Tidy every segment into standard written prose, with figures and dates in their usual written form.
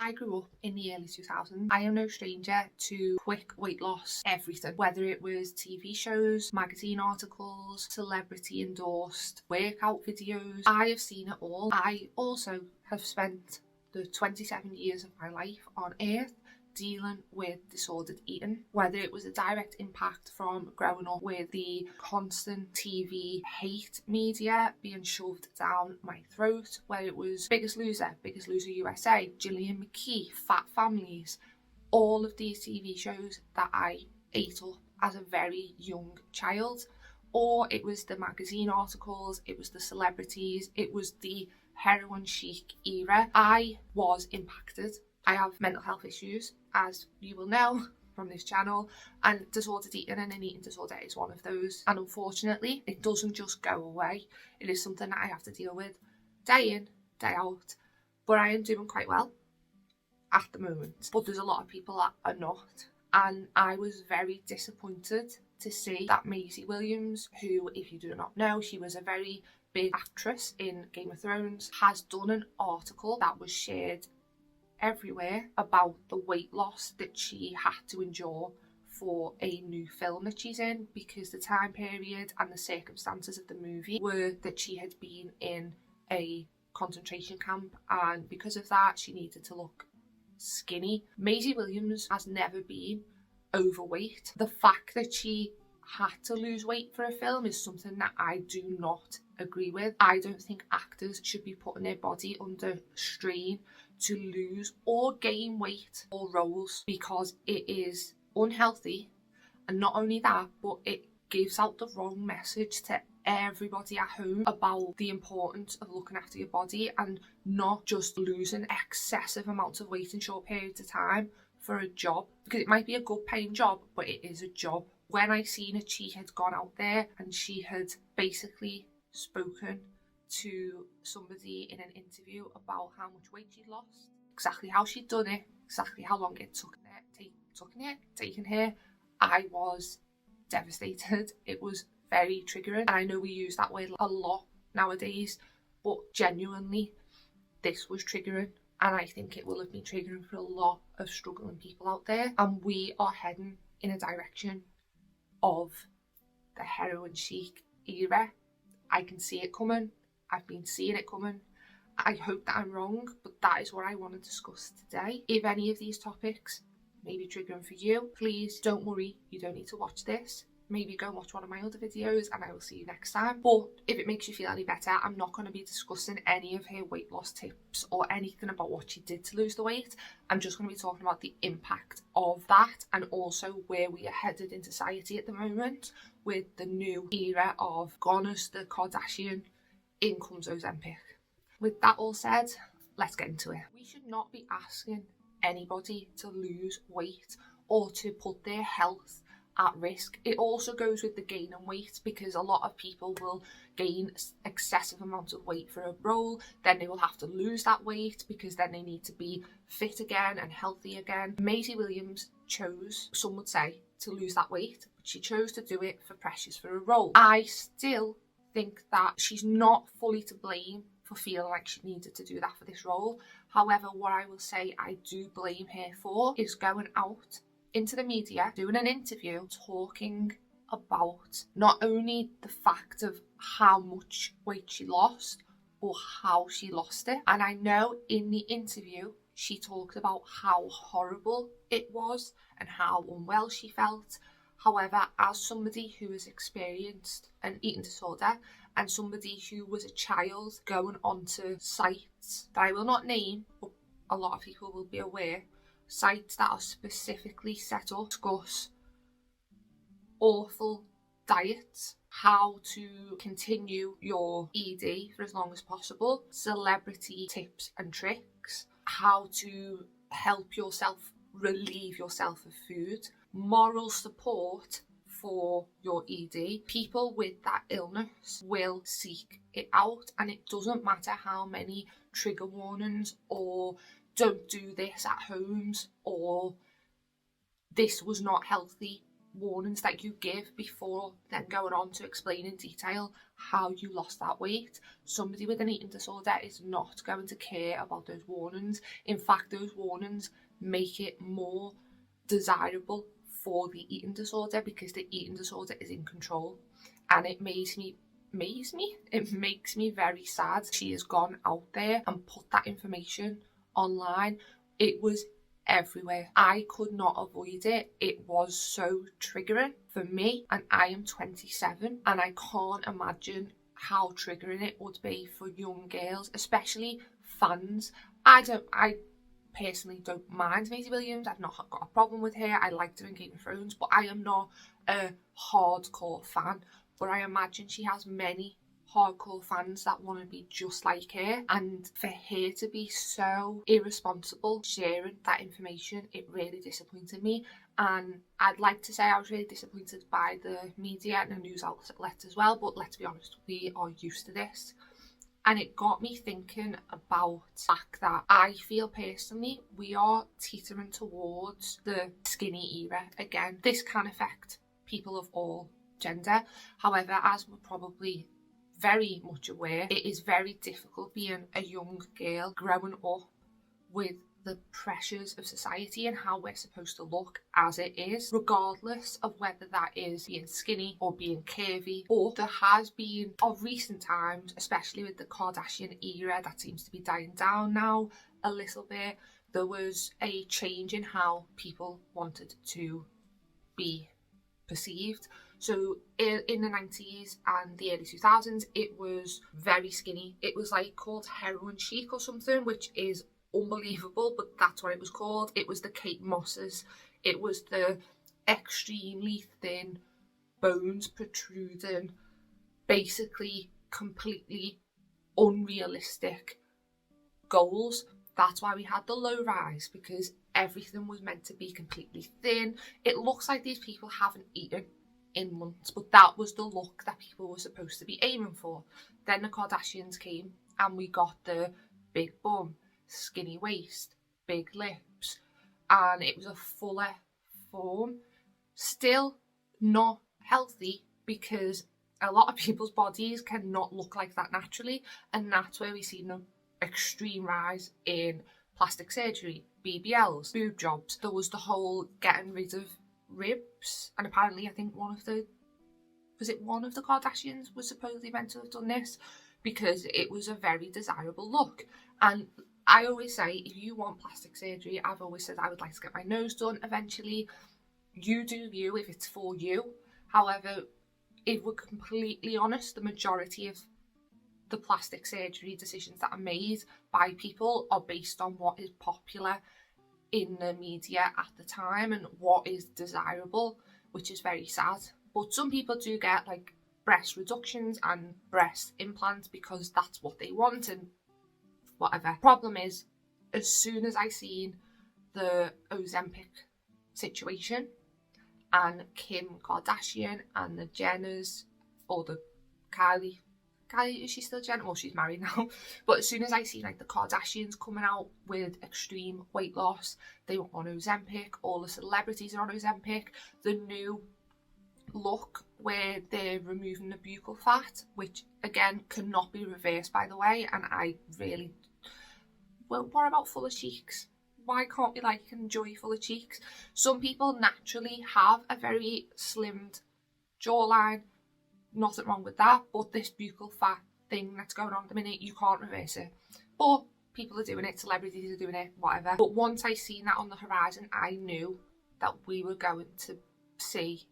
I grew up in the early 2000s. I am no stranger to quick weight loss everything, whether it was TV shows, magazine articles, celebrity endorsed workout videos. I have seen it all. I also have spent the 27 years of my life on earth dealing with disordered eating, whether it was a direct impact from growing up with the constant TV hate media being shoved down my throat, whether it was Biggest Loser USA, Gillian McKee, Fat Families, all of these TV shows that I ate up as a very young child, or it was the magazine articles, it was the celebrities, it was the heroin chic era. I was impacted. I have mental health issues, as you will know from this channel, and disordered eating and an eating disorder is one of those. And unfortunately, it doesn't just go away. It is something that I have to deal with day in, day out. But I am doing quite well at the moment. But there's a lot of people that are not. And I was very disappointed to see that Maisie Williams, who, if you do not know, she was a very big actress in Game of Thrones, has done an article that was shared everywhere about the weight loss that she had to endure for a new film that she's in, because the time period and the circumstances of the movie were that she had been in a concentration camp, and because of that she needed to look skinny. Maisie Williams has never been overweight. The fact that she had to lose weight for a film is something that I do not agree with. I don't think actors should be putting their body under strain to lose or gain weight for roles, because it is unhealthy. And not only that, but it gives out the wrong message to everybody at home about the importance of looking after your body and not just losing excessive amounts of weight in short periods of time for a job, because it might be a good paying job, but it is a job. When I seen that she had gone out there and she had basically spoken to somebody in an interview about how much weight she'd lost, exactly how she'd done it, exactly how long it taken her, I was devastated. It was very triggering, and I know we use that word a lot nowadays, but genuinely this was triggering, and I think it will have been triggering for a lot of struggling people out there. And we are heading in a direction of the heroin chic era. I can see it coming. I've been seeing it coming. I hope that I'm wrong, but that is what I want to discuss today. If any of these topics may be triggering for you, please don't worry, you don't need to watch this. Maybe go and watch one of my other videos and I will see you next time. But if it makes you feel any better, I'm not going to be discussing any of her weight loss tips or anything about what she did to lose the weight. I'm just going to be talking about the impact of that, and also where we are headed in society at the moment with the new era of gone as the Kardashian, in comes Ozempic. With that all said, let's get into it. We should not be asking anybody to lose weight or to put their health at risk. It also goes with the gaining weight, because a lot of people will gain excessive amounts of weight for a role, then they will have to lose that weight because then they need to be fit again and healthy again. Maisie Williams chose, some would say, to lose that weight, but she chose to do it for pressures for a role. I still think that she's not fully to blame for feeling like she needed to do that for this role. However, what I will say I do blame her for is going out into the media, doing an interview, talking about not only the fact of how much weight she lost, but how she lost it. And I know in the interview she talked about how horrible it was and how unwell she felt. However, as somebody who has experienced an eating disorder and somebody who was a child going onto sites that I will not name, but a lot of people will be aware, sites that are specifically set up to discuss awful diets, how to continue your ED for as long as possible, celebrity tips and tricks, how to help yourself relieve yourself of food, moral support for your ED. People with that illness will seek it out, and it doesn't matter how many trigger warnings or don't do this at homes or this was not healthy warnings that you give before then going on to explain in detail how you lost that weight. Somebody with an eating disorder is not going to care about those warnings. In fact, those warnings make it more desirable for the eating disorder because the eating disorder is in control. And it makes me very sad. She has gone out there and put that information online. It was everywhere. I could not avoid it. It was so triggering for me, and I am 27, and I can't imagine how triggering it would be for young girls, especially fans. I personally don't mind Maisie Williams. I've not got a problem with her. I liked her in Game of Thrones, but I am not a hardcore fan. But I imagine she has many hardcore fans that want to be just like her, and for her to be so irresponsible sharing that information, it really disappointed me. And I'd like to say I was really disappointed by the media and the news outlets as well, but let's be honest, we are used to this. And it got me thinking about the fact that I feel personally we are teetering towards the skinny era again. This can affect people of all gender. However, as we're probably very much aware, it is very difficult being a young girl growing up with the pressures of society and how we're supposed to look as it is, regardless of whether that is being skinny or being curvy. Or there has been, of recent times, especially with the Kardashian era that seems to be dying down now a little bit, there was a change in how people wanted to be perceived. So in the 90s and the early 2000s, it was very skinny. It was like called heroin chic or something, which is unbelievable, but that's what it was called. It was the Kate Mosses. It was the extremely thin, bones protruding, basically completely unrealistic goals. That's why we had the low rise, because everything was meant to be completely thin. It looks like these people haven't eaten in months, but that was the look that people were supposed to be aiming for. Then the Kardashians came and we got the big bum, skinny waist, big lips, and it was a fuller form. Still not healthy, because a lot of people's bodies cannot look like that naturally, and that's where we see an extreme rise in plastic surgery, BBLs, boob jobs. There was the whole getting rid of ribs, and apparently I think one of the Kardashians was supposedly meant to have done this because it was a very desirable look. And I always say, if you want plastic surgery, I've always said I would like to get my nose done eventually. You do you if it's for you. However, if we're completely honest, the majority of the plastic surgery decisions that are made by people are based on what is popular in the media at the time and what is desirable, which is very sad. But some people do get like breast reductions and breast implants because that's what they want and whatever. Problem is, as soon as I seen the Ozempic situation and Kim Kardashian and the Jenners, or the Kylie, is she still Jenner? Well, she's married now. But as soon as I see like the Kardashians coming out with extreme weight loss, they were on Ozempic, all the celebrities are on Ozempic, the new look where they're removing the buccal fat, which again cannot be reversed, by the way, and I really, well, what about fuller cheeks? Why can't we like enjoy fuller cheeks? Some people naturally have a very slimmed jawline, nothing wrong with that, but this buccal fat thing that's going on at the minute, you can't reverse it. But people are doing it, celebrities are doing it, whatever. But once I seen that on the horizon, I knew that we were going to see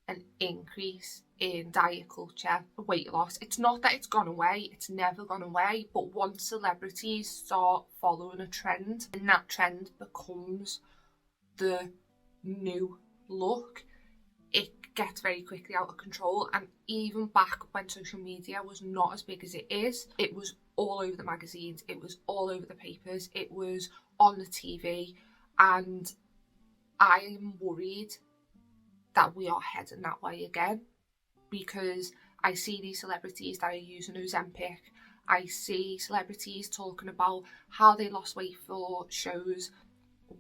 an increase in diet culture, weight loss. It's not that it's gone away, it's never gone away, but once celebrities start following a trend and that trend becomes the new look, it gets very quickly out of control. And even back when social media was not as big as it is, it was all over the magazines, it was all over the papers, it was on the TV, and I am worried that we are heading that way again, because I see these celebrities that are using Ozempic. I see celebrities talking about how they lost weight for shows,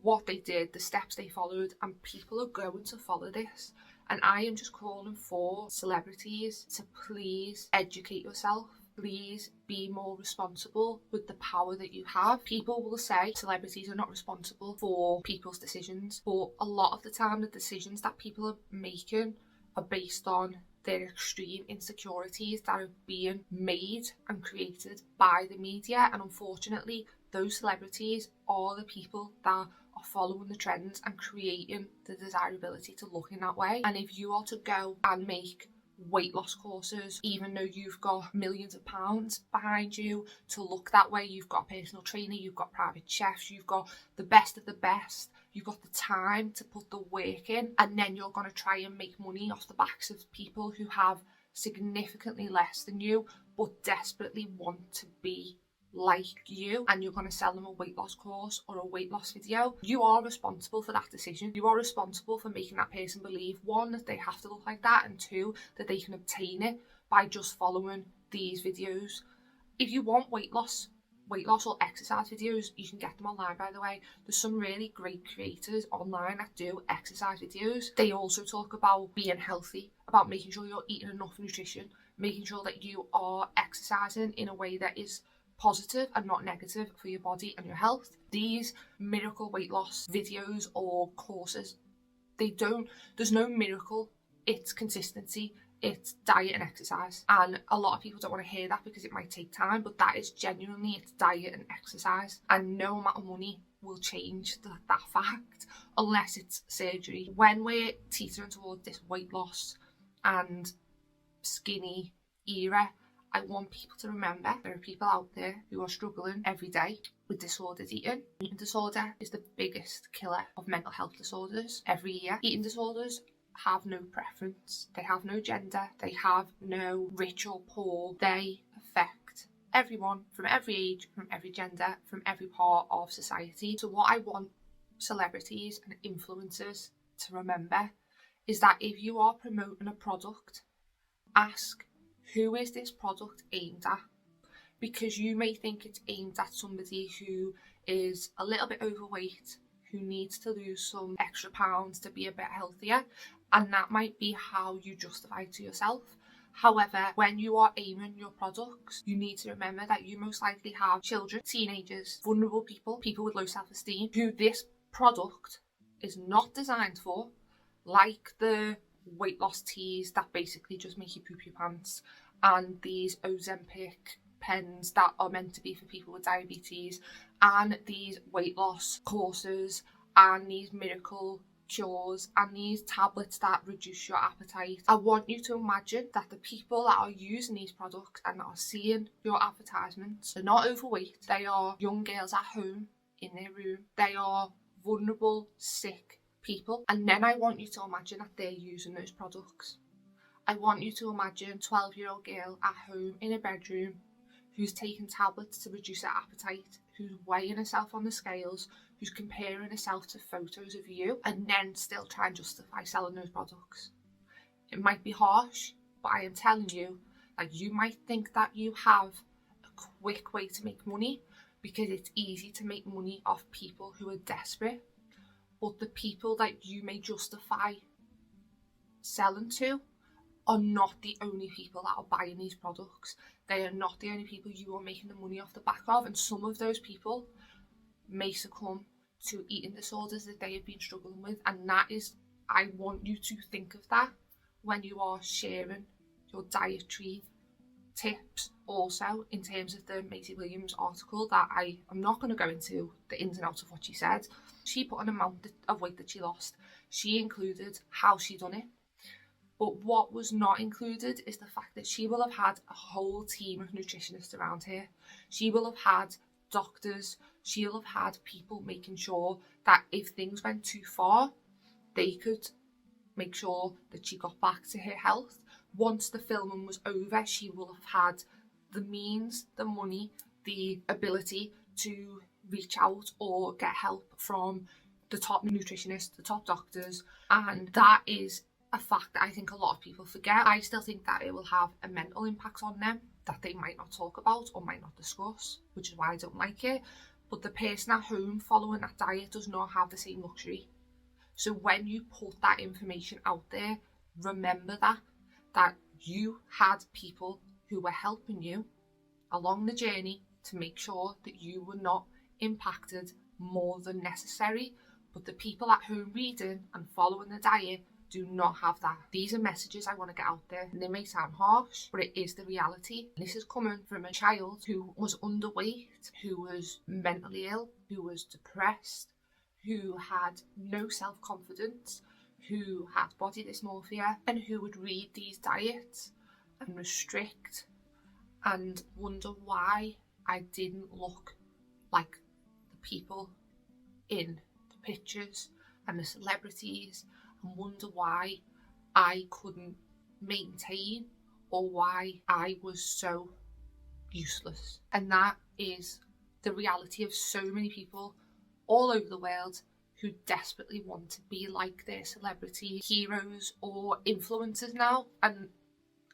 what they did, the steps they followed, and people are going to follow this. And I am just calling for celebrities to please educate yourself. Please be more responsible with the power that you have. People will say celebrities are not responsible for people's decisions, but a lot of the time the decisions that people are making are based on their extreme insecurities that are being made and created by the media. And unfortunately, those celebrities are the people that are following the trends and creating the desirability to look in that way. And if you are to go and make weight loss courses, even though you've got millions of pounds behind you to look that way, you've got a personal trainer, you've got private chefs, you've got the best of the best, you've got the time to put the work in, and then you're going to try and make money off the backs of people who have significantly less than you but desperately want to be like you, and you're going to sell them a weight loss course or a weight loss video. You are responsible for that decision. You are responsible for making that person believe, one, that they have to look like that, and two, that they can obtain it by just following these videos. If you want weight loss or exercise videos, you can get them online, by the way. There's some really great creators online that do exercise videos. They also talk about being healthy, about making sure you're eating enough nutrition, making sure that you are exercising in a way that is positive and not negative for your body and your health. These miracle weight loss videos or courses, there's no miracle. It's consistency, it's diet and exercise. And a lot of people don't want to hear that because it might take time, but that is genuinely, it's diet and exercise. And no amount of money will change that fact unless it's surgery. When we're teetering towards this weight loss and skinny era, I want people to remember there are people out there who are struggling every day with disordered eating. Eating disorder is the biggest killer of mental health disorders every year. Eating disorders have no preference, they have no gender, they have no rich or poor. They affect everyone from every age, from every gender, from every part of society. So what I want celebrities and influencers to remember is that if you are promoting a product, ask, who is this product aimed at? Because you may think it's aimed at somebody who is a little bit overweight, who needs to lose some extra pounds to be a bit healthier, and that might be how you justify it to yourself. However, when you are aiming your products, you need to remember that you most likely have children, teenagers, vulnerable people, people with low self-esteem, who this product is not designed for, like the weight loss teas that basically just make you poop your pants, and these Ozempic pens that are meant to be for people with diabetes, and these weight loss courses, and these miracle cures, and these tablets that reduce your appetite. I want you to imagine that the people that are using these products and that are seeing your advertisements are not overweight. They are young girls at home in their room. They are vulnerable, sick people. And then I want you to imagine that they're using those products. I want you to imagine a 12-year-old girl at home in a bedroom who's taking tablets to reduce her appetite, who's weighing herself on the scales, who's comparing herself to photos of you, and then still try and justify selling those products. It might be harsh, but I am telling you, like, you might think that you have a quick way to make money because it's easy to make money off people who are desperate, but the people that you may justify selling to are not the only people that are buying these products. They are not the only people you are making the money off the back of, and some of those people may succumb to eating disorders that they have been struggling with. And that is, I want you to think of that when you are sharing your dietary tips. Also, in terms of the Maisie Williams article, that I am not going to go into the ins and outs of what she said. She put an amount of weight that she lost. She included how she done it. But what was not included is the fact that she will have had a whole team of nutritionists around her. She will have had doctors. She'll have had people making sure that if things went too far, they could make sure that she got back to her health. Once the filming was over, she will have had the means, the money, the ability to reach out or get help from the top nutritionists, the top doctors, and that is a fact that I think a lot of people forget. I still think that it will have a mental impact on them that they might not talk about or might not discuss, which is why I don't like it. But the person at home following that diet does not have the same luxury. So when you put that information out there, remember that you had people who were helping you along the journey to make sure that you were not impacted more than necessary. But the people at home reading and following the diet do not have that. These are messages I want to get out there, and they may sound harsh, but it is the reality. This is coming from a child who was underweight, who was mentally ill, who was depressed, who had no self-confidence, who had body dysmorphia, and who would read these diets and restrict and wonder why I didn't look like the people in the pictures and the celebrities, and wonder why I couldn't maintain or why I was so useless. And that is the reality of so many people all over the world who desperately want to be like their celebrity heroes or influencers now. And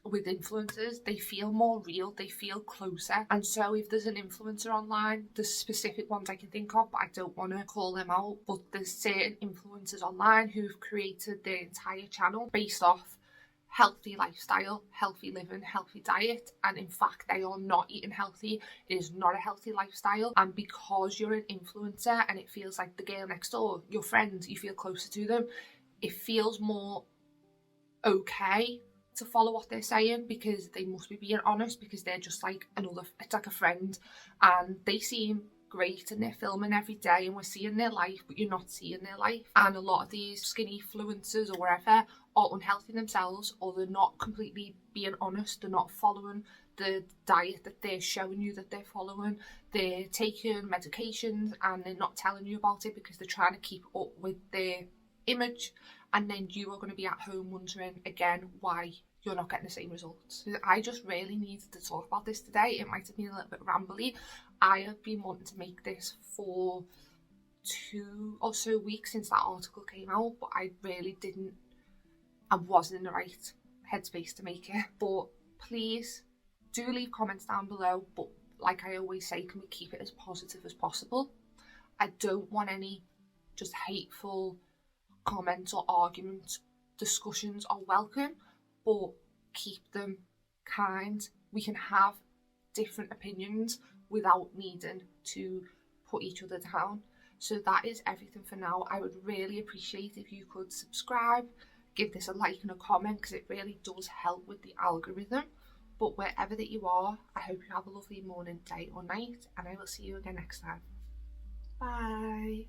with influencers, they feel more real, they feel closer. And so if there's an influencer online, there's specific ones I can think of, but I don't want to call them out, but there's certain influencers online who've created their entire channel based off healthy lifestyle, healthy living, healthy diet, and in fact they are not eating healthy. It is not a healthy lifestyle, and because you're an influencer and it feels like the girl next door, your friend, you feel closer to them, it feels more okay to follow what they're saying because they must be being honest, because they're just like it's like a friend, and they seem great and they're filming every day and we're seeing their life, but you're not seeing their life. And a lot of these skinny influencers or whatever are unhealthy themselves, or they're not completely being honest, they're not following the diet that they're showing you that they're following. They're taking medications and they're not telling you about it because they're trying to keep up with their image, and then you are going to be at home wondering again why you're not getting the same results. I just really needed to talk about this today. It might have been a little bit rambly. I have been wanting to make this for 2 or so weeks since that article came out, but I really wasn't in the right headspace to make it. But please do leave comments down below, but like I always say, can we keep it as positive as possible? I don't want any just hateful comments or arguments. Discussions are welcome, but keep them kind. We can have different opinions without needing to put each other down. So that is everything for now. I would really appreciate if you could subscribe, give this a like and a comment, because it really does help with the algorithm. But wherever that you are, I hope you have a lovely morning, day or night, and I will see you again next time. Bye.